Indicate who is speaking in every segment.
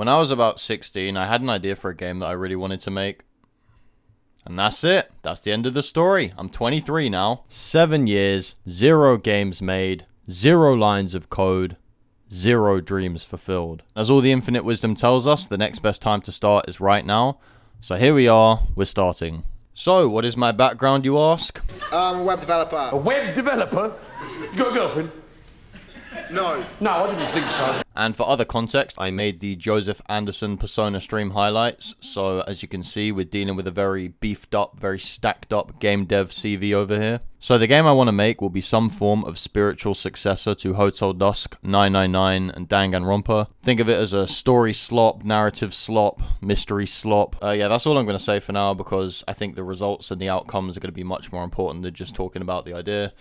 Speaker 1: When I was about 16, I had an idea for a game that I really wanted to make. And that's it. That's the end of the story. I'm 23 now. 7 years, 0 games made, 0 lines of code, 0 dreams fulfilled. As all the infinite wisdom tells us, the next best time to start is right now. So here we are, we're starting. So, what is my background, you ask?
Speaker 2: I'm a web developer.
Speaker 3: A web developer? You got a girlfriend?
Speaker 2: No.
Speaker 3: No, I didn't think so.
Speaker 1: And for other context, I made the Joseph Anderson Persona stream highlights. So as you can see, we're dealing with a very beefed up, very stacked up game dev CV over here. So the game I want to make will be some form of spiritual successor to Hotel Dusk, 999, and Danganronpa. Think of it as a story slop, narrative slop, mystery slop. Yeah, that's all I'm going to say for now because I think the results and the outcomes are going to be much more important than just talking about the idea.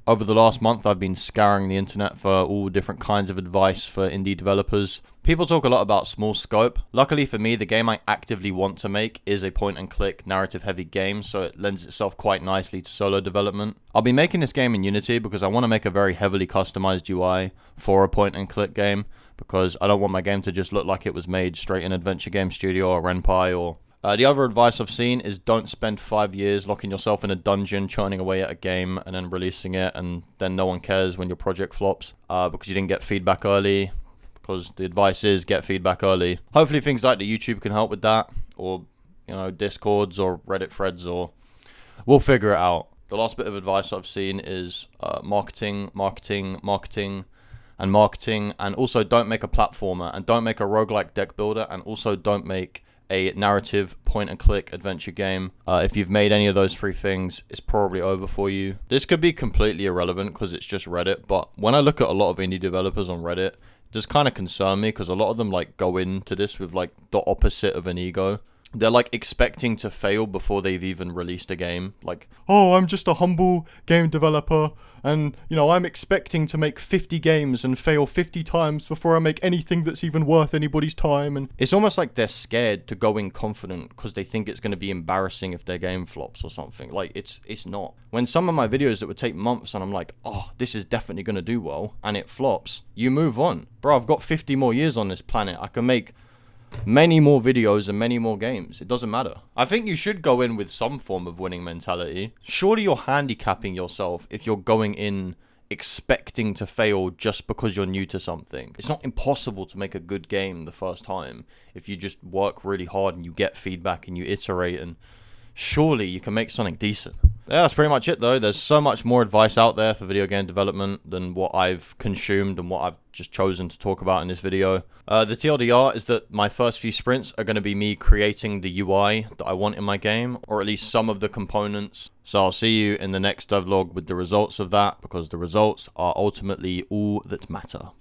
Speaker 1: Over the last month, I've been scouring the internet for all different kinds of advice for indie developers. People talk a lot about small scope. Luckily for me, the game I actively want to make is a point-and-click, narrative-heavy game, so it lends itself quite nicely to solo development. I'll be making this game in Unity because I want to make a very heavily customized UI for a point-and-click game, because I don't want my game to just look like it was made straight in Adventure Game Studio or Ren'Py or... The other advice I've seen is don't spend 5 years locking yourself in a dungeon, churning away at a game, and then releasing it, and then no one cares when your project flops because you didn't get feedback early, because the advice is get feedback early. Hopefully things like the YouTube can help with that, or, you know, Discords or Reddit threads, or we'll figure it out. The last bit of advice I've seen is marketing, and also don't make a platformer, and don't make a roguelike deck builder, and also don't make a narrative point-and-click adventure game. If you've made any of those 3 things, it's probably over for you. This could be completely irrelevant because it's just Reddit, but when I look at a lot of indie developers on Reddit, it does kind of concern me because a lot of them like go into this with like the opposite of an ego. They're like expecting to fail before they've even released a game. Like, oh, I'm just a humble game developer and, you know, I'm expecting to make 50 games and fail 50 times before I make anything that's even worth anybody's time. And it's almost like they're scared to go in confident because they think it's going to be embarrassing if their game flops or something. Like, it's not. When some of my videos that would take months and I'm like, oh, this is definitely going to do well, and it flops, you move on. Bro, I've got 50 more years on this planet. I can make many more videos and many more games. It doesn't matter. I think you should go in with some form of winning mentality. Surely you're handicapping yourself if you're going in expecting to fail just because you're new to something. It's not impossible to make a good game the first time if you just work really hard and you get feedback and you iterate, and surely you can make something decent. Yeah, that's pretty much it though. There's so much more advice out there for video game development than what I've consumed and what I've just chosen to talk about in this video. The TLDR is that my first few sprints are going to be me creating the UI that I want in my game, or at least some of the components. So I'll see you in the next devlog with the results of that, because the results are ultimately all that matter.